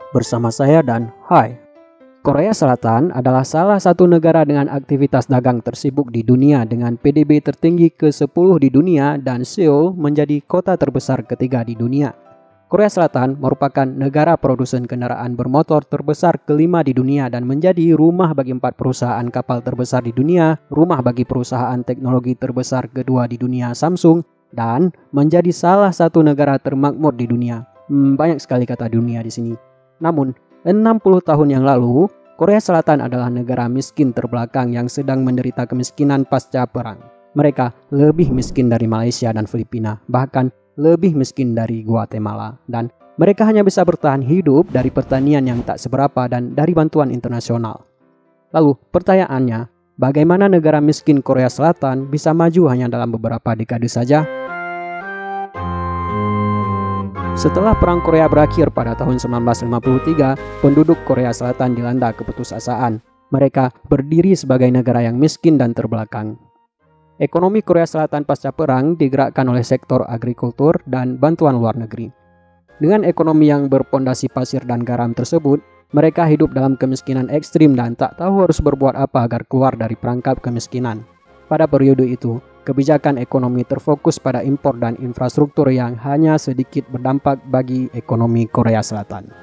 bersama saya dan Hai. Korea Selatan adalah salah satu negara dengan aktivitas dagang tersibuk di dunia dengan PDB tertinggi ke-10 di dunia dan Seoul menjadi kota terbesar ketiga di dunia. Korea Selatan merupakan negara produsen kendaraan bermotor terbesar kelima di dunia dan menjadi rumah bagi 4 perusahaan kapal terbesar di dunia, rumah bagi perusahaan teknologi terbesar kedua di dunia Samsung, dan menjadi salah satu negara termakmur di dunia. Banyak sekali kata dunia di sini. Namun, 60 tahun yang lalu, Korea Selatan adalah negara miskin terbelakang yang sedang menderita kemiskinan pasca perang. Mereka lebih miskin dari Malaysia dan Filipina, bahkan lebih miskin dari Guatemala, dan mereka hanya bisa bertahan hidup dari pertanian yang tak seberapa dan dari bantuan internasional. Lalu pertanyaannya, bagaimana negara miskin Korea Selatan bisa maju hanya dalam beberapa dekade saja? Setelah Perang Korea berakhir pada tahun 1953, penduduk Korea Selatan dilanda keputusasaan. Mereka berdiri sebagai negara yang miskin dan terbelakang. Ekonomi Korea Selatan pasca perang digerakkan oleh sektor agrikultur dan bantuan luar negeri. Dengan ekonomi yang berpondasi pasir dan garam tersebut, mereka hidup dalam kemiskinan ekstrim dan tak tahu harus berbuat apa agar keluar dari perangkap kemiskinan. Pada periode itu, kebijakan ekonomi terfokus pada impor dan infrastruktur yang hanya sedikit berdampak bagi ekonomi Korea Selatan.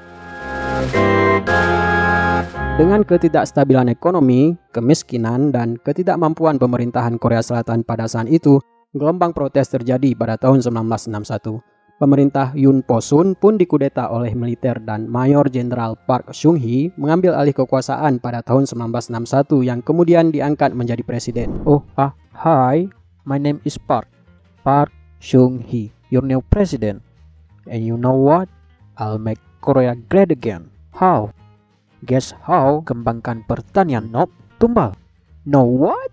Dengan ketidakstabilan ekonomi, kemiskinan, dan ketidakmampuan pemerintahan Korea Selatan pada saat itu, gelombang protes terjadi pada tahun 1961. Pemerintah Yoon Po-sun pun dikudeta oleh militer dan Mayor Jenderal Park Chung-hee mengambil alih kekuasaan pada tahun 1961 yang kemudian diangkat menjadi presiden. Hi, my name is Park Chung-hee, your new president. And you know what? I'll make Korea great again. How? Guess how? Kembangkan pertanian, nope. Tumbal. No what?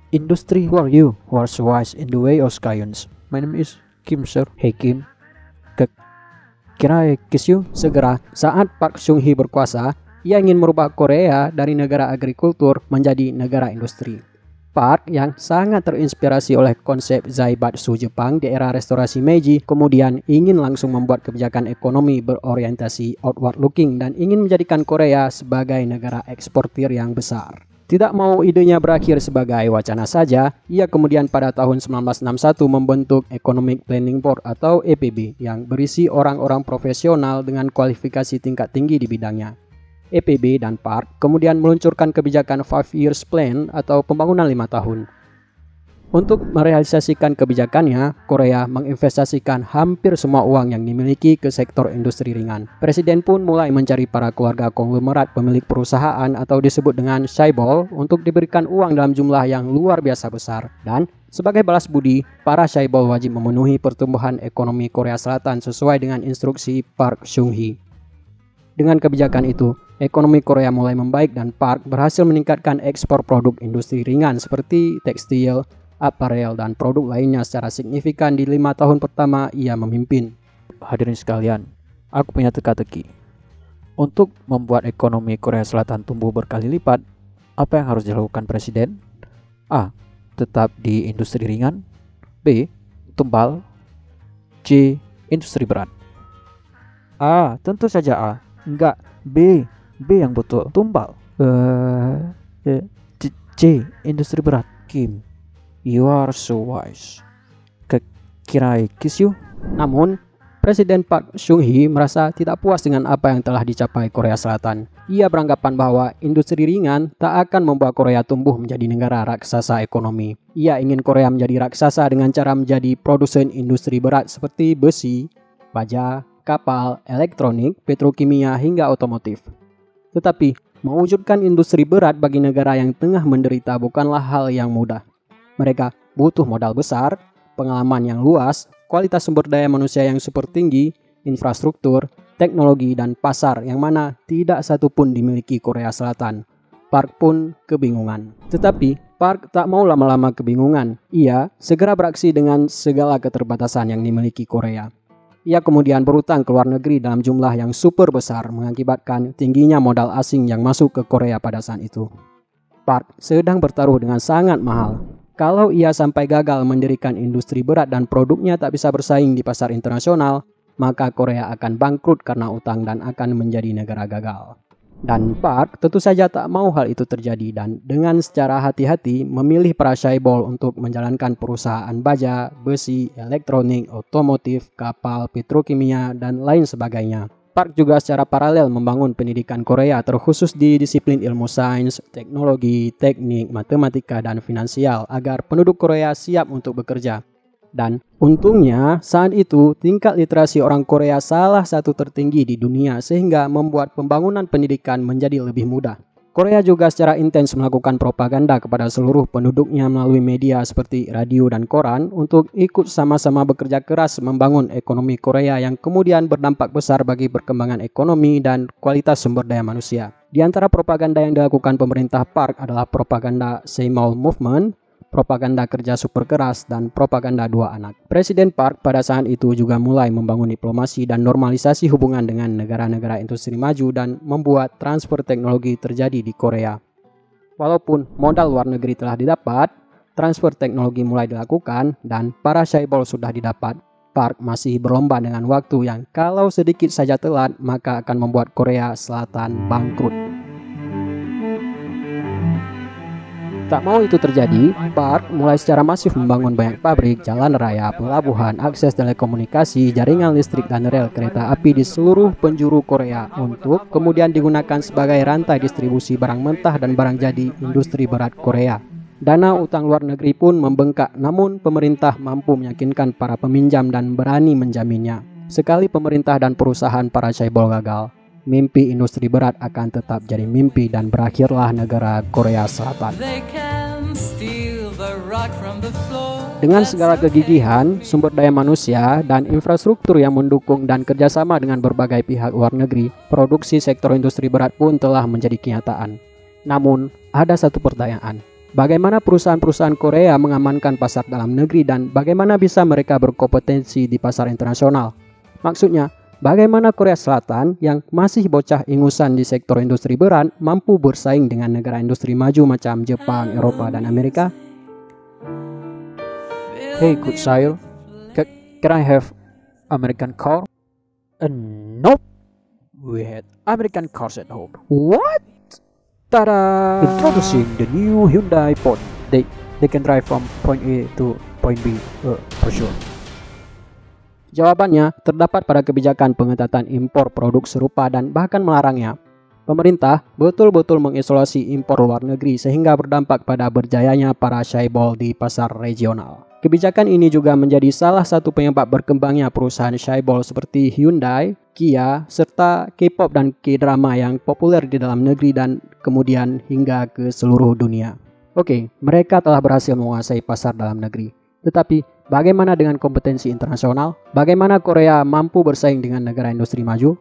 Industry, who are you? Who are so wise in the way of science? My name is Kim, sir. Hey Kim. Can I kiss you? Segera saat Park Chung-hee berkuasa, ia ingin merubah Korea dari negara agrikultur menjadi negara industri. Park yang sangat terinspirasi oleh konsep Zaibatsu Jepang di era restorasi Meiji kemudian ingin langsung membuat kebijakan ekonomi berorientasi outward looking dan ingin menjadikan Korea sebagai negara eksportir yang besar. Tidak mau idenya berakhir sebagai wacana saja, ia kemudian pada tahun 1961 membentuk Economic Planning Board atau EPB yang berisi orang-orang profesional dengan kualifikasi tingkat tinggi di bidangnya. EPB dan Park kemudian meluncurkan kebijakan 5 Years Plan atau pembangunan 5 tahun. Untuk merealisasikan kebijakannya, Korea menginvestasikan hampir semua uang yang dimiliki ke sektor industri ringan. Presiden pun mulai mencari para keluarga konglomerat pemilik perusahaan atau disebut dengan chaebol untuk diberikan uang dalam jumlah yang luar biasa besar. Dan sebagai balas budi, para chaebol wajib memenuhi pertumbuhan ekonomi Korea Selatan sesuai dengan instruksi Park Chung-hee. Dengan kebijakan itu, ekonomi Korea mulai membaik dan Park berhasil meningkatkan ekspor produk industri ringan seperti tekstil, aparel, dan produk lainnya secara signifikan di 5 tahun pertama ia memimpin. Hadirin sekalian, aku punya teka-teki. Untuk membuat ekonomi Korea Selatan tumbuh berkali lipat, apa yang harus dilakukan presiden? A. Tetap di industri ringan. B. Tumbal. C. Industri berat. A. Tentu saja A. Enggak, B yang betul, tumbal. C. Industri berat. Kim, you are so wise. Can I kiss you? Namun, Presiden Park Chung-hee merasa tidak puas dengan apa yang telah dicapai Korea Selatan. Ia beranggapan bahwa industri ringan tak akan membawa Korea tumbuh menjadi negara raksasa ekonomi. Ia ingin Korea menjadi raksasa dengan cara menjadi produsen industri berat seperti besi, baja, kapal, elektronik, petrokimia, hingga otomotif. Tetapi, mewujudkan industri berat bagi negara yang tengah menderita bukanlah hal yang mudah. Mereka butuh modal besar, pengalaman yang luas, kualitas sumber daya manusia yang super tinggi, infrastruktur, teknologi, dan pasar yang mana tidak satu pun dimiliki Korea Selatan. Park pun kebingungan. Tetapi, Park tak mau lama-lama kebingungan. Ia segera beraksi dengan segala keterbatasan yang dimiliki Korea. Ia kemudian berutang ke luar negeri dalam jumlah yang super besar mengakibatkan tingginya modal asing yang masuk ke Korea pada saat itu. Park sedang bertaruh dengan sangat mahal. Kalau ia sampai gagal mendirikan industri berat dan produknya tak bisa bersaing di pasar internasional, maka Korea akan bangkrut karena utang dan akan menjadi negara gagal. Dan Park tentu saja tak mau hal itu terjadi dan dengan secara hati-hati memilih para chaebol untuk menjalankan perusahaan baja, besi, elektronik, otomotif, kapal, petrokimia, dan lain sebagainya. Park juga secara paralel membangun pendidikan Korea terkhusus di disiplin ilmu sains, teknologi, teknik, matematika, dan finansial agar penduduk Korea siap untuk bekerja. Dan untungnya saat itu tingkat literasi orang Korea salah satu tertinggi di dunia sehingga membuat pembangunan pendidikan menjadi lebih mudah. Korea juga secara intens melakukan propaganda kepada seluruh penduduknya melalui media seperti radio dan koran untuk ikut sama-sama bekerja keras membangun ekonomi Korea yang kemudian berdampak besar bagi perkembangan ekonomi dan kualitas sumber daya manusia. Di antara propaganda yang dilakukan pemerintah Park adalah propaganda Sejmol Movement, propaganda kerja super keras, dan propaganda dua anak. Presiden Park pada saat itu juga mulai membangun diplomasi dan normalisasi hubungan dengan negara-negara industri maju dan membuat transfer teknologi terjadi di Korea. Walaupun modal luar negeri telah didapat, transfer teknologi mulai dilakukan, dan para chaebol sudah didapat, Park masih berlomba dengan waktu yang kalau sedikit saja telat maka akan membuat Korea Selatan bangkrut. Tak mau itu terjadi, Park mulai secara masif membangun banyak pabrik, jalan raya, pelabuhan, akses telekomunikasi, jaringan listrik, dan rel kereta api di seluruh penjuru Korea untuk kemudian digunakan sebagai rantai distribusi barang mentah dan barang jadi industri berat Korea. Dana utang luar negeri pun membengkak, namun pemerintah mampu meyakinkan para peminjam dan berani menjaminnya. Sekali pemerintah dan perusahaan para chaebol gagal, mimpi industri berat akan tetap jadi mimpi dan berakhirlah negara Korea Selatan. Dengan segala kegigihan, sumber daya manusia, dan infrastruktur yang mendukung dan kerjasama dengan berbagai pihak luar negeri, produksi sektor industri berat pun telah menjadi kenyataan. Namun, ada satu pertanyaan. Bagaimana perusahaan-perusahaan Korea mengamankan pasar dalam negeri dan bagaimana bisa mereka berkompetensi di pasar internasional? Maksudnya, bagaimana Korea Selatan yang masih bocah ingusan di sektor industri berat mampu bersaing dengan negara industri maju macam Jepang, Eropa, dan Amerika? Hey, good sire, can I have American car? Nope, we had American cars at home. What? Tada! Introducing the new Hyundai Port. They can drive from point A to point B, for sure. Jawabannya terdapat pada kebijakan pengetatan impor produk serupa dan bahkan melarangnya. Pemerintah betul-betul mengisolasi impor luar negeri sehingga berdampak pada berjayanya para chaebol di pasar regional. Kebijakan ini juga menjadi salah satu penyebab berkembangnya perusahaan chaebol seperti Hyundai, Kia, serta K-pop dan K-drama yang populer di dalam negeri dan kemudian hingga ke seluruh dunia. Oke, mereka telah berhasil menguasai pasar dalam negeri. Tetapi bagaimana dengan kompetensi internasional? Bagaimana Korea mampu bersaing dengan negara industri maju?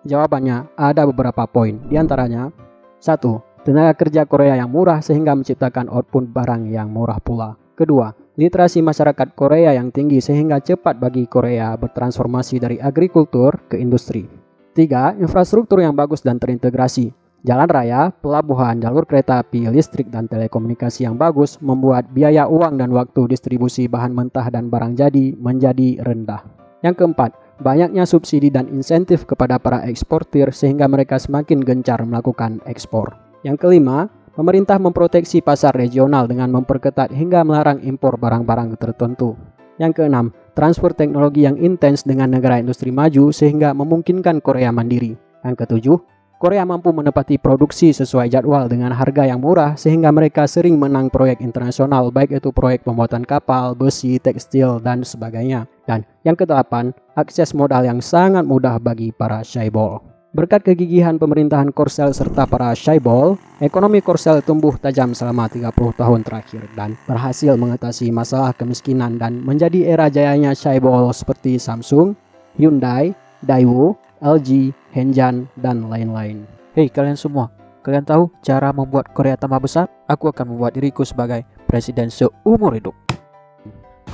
Jawabannya ada beberapa poin. Di antaranya, 1. Tenaga kerja Korea yang murah sehingga menciptakan output barang yang murah pula. Kedua, literasi masyarakat Korea yang tinggi sehingga cepat bagi Korea bertransformasi dari agrikultur ke industri. 3. Infrastruktur yang bagus dan terintegrasi. Jalan raya, pelabuhan, jalur kereta api, listrik, dan telekomunikasi yang bagus membuat biaya uang dan waktu distribusi bahan mentah dan barang jadi menjadi rendah. Yang keempat, banyaknya subsidi dan insentif kepada para eksportir sehingga mereka semakin gencar melakukan ekspor. Yang kelima, pemerintah memproteksi pasar regional dengan memperketat hingga melarang impor barang-barang tertentu. Yang keenam, transfer teknologi yang intens dengan negara industri maju sehingga memungkinkan Korea mandiri. Yang ketujuh, Korea mampu menepati produksi sesuai jadwal dengan harga yang murah sehingga mereka sering menang proyek internasional baik itu proyek pembuatan kapal, besi, tekstil, dan sebagainya. Dan yang kedelapan, akses modal yang sangat mudah bagi para chaebol. Berkat kegigihan pemerintahan Korsel serta para chaebol, ekonomi Korsel tumbuh tajam selama 30 tahun terakhir dan berhasil mengatasi masalah kemiskinan dan menjadi era jayanya chaebol seperti Samsung, Hyundai, Daewoo, LG, Henjan, dan lain-lain. Hei kalian semua, kalian tahu cara membuat Korea tambah besar? Aku akan membuat diriku sebagai presiden seumur hidup.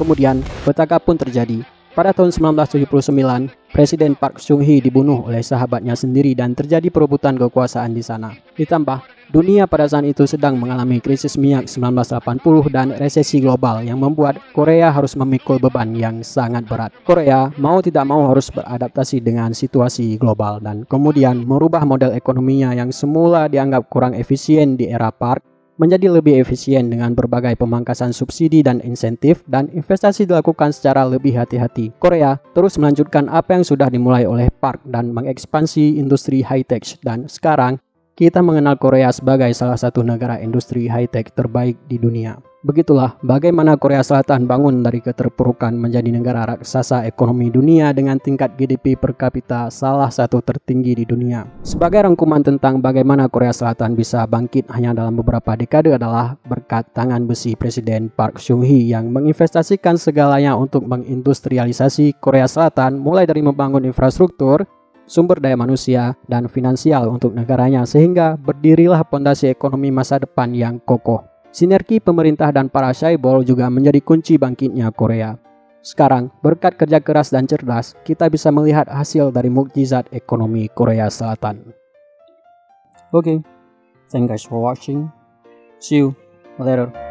Kemudian, petaka pun terjadi. Pada tahun 1979, Presiden Park Chung-hee dibunuh oleh sahabatnya sendiri dan terjadi perebutan kekuasaan di sana. Ditambah, Dunia pada saat itu sedang mengalami krisis minyak 1980 dan resesi global yang membuat Korea harus memikul beban yang sangat berat. Korea mau tidak mau harus beradaptasi dengan situasi global dan kemudian merubah model ekonominya yang semula dianggap kurang efisien di era Park menjadi lebih efisien dengan berbagai pemangkasan subsidi dan insentif dan investasi dilakukan secara lebih hati-hati. Korea terus melanjutkan apa yang sudah dimulai oleh Park dan mengekspansi industri high-tech dan sekarang kita mengenal Korea sebagai salah satu negara industri high-tech terbaik di dunia. Begitulah bagaimana Korea Selatan bangun dari keterpurukan menjadi negara raksasa ekonomi dunia dengan tingkat GDP per kapita salah satu tertinggi di dunia. Sebagai rangkuman tentang bagaimana Korea Selatan bisa bangkit hanya dalam beberapa dekade adalah berkat tangan besi Presiden Park Chung-hee yang menginvestasikan segalanya untuk mengindustrialisasi Korea Selatan mulai dari membangun infrastruktur, sumber daya manusia, dan finansial untuk negaranya sehingga berdirilah pondasi ekonomi masa depan yang kokoh. Sinergi pemerintah dan para chaebol juga menjadi kunci bangkitnya Korea. Sekarang, berkat kerja keras dan cerdas, kita bisa melihat hasil dari mukjizat ekonomi Korea Selatan. Okay, thank you guys for watching. See you later.